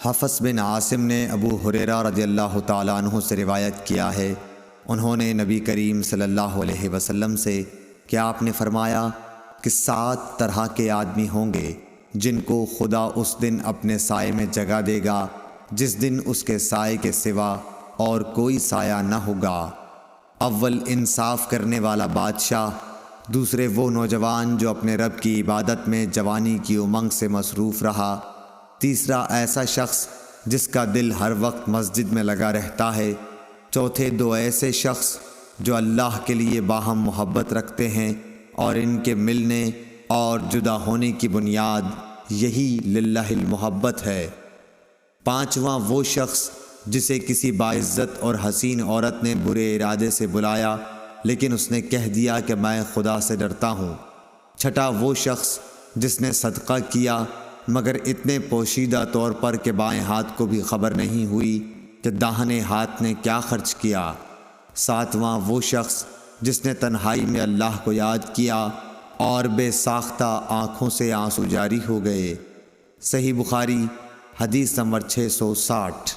حفص بن عاصم نے ابو ہریرہ رضی اللہ تعالیٰ عنہ سے روایت کیا ہے، انہوں نے نبی کریم صلی اللہ علیہ وسلم سے کہ آپ نے فرمایا کہ 7 طرح کے آدمی ہوں گے جن کو خدا اس دن اپنے سائے میں جگہ دے گا جس دن اس کے سائے کے سوا اور کوئی سایہ نہ ہوگا۔ اول انصاف کرنے والا بادشاہ، دوسرے وہ نوجوان جو اپنے رب کی عبادت میں جوانی کی امنگ سے مصروف رہا، تیسرا ایسا شخص جس کا دل ہر وقت مسجد میں لگا رہتا ہے، چوتھے 2 ایسے شخص جو اللہ کے لیے باہم محبت رکھتے ہیں اور ان کے ملنے اور جدا ہونے کی بنیاد یہی للہ المحبت ہے، 5واں وہ شخص جسے کسی باعزت اور حسین عورت نے برے ارادے سے بلایا لیکن اس نے کہہ دیا کہ میں خدا سے ڈرتا ہوں، 6واں وہ شخص جس نے صدقہ کیا مگر اتنے پوشیدہ طور پر کہ بائیں ہاتھ کو بھی خبر نہیں ہوئی کہ داہنے ہاتھ نے کیا خرچ کیا، 7واں وہ شخص جس نے تنہائی میں اللہ کو یاد کیا اور بے ساختہ آنکھوں سے آنسو جاری ہو گئے۔ صحیح بخاری حدیث نمبر 660۔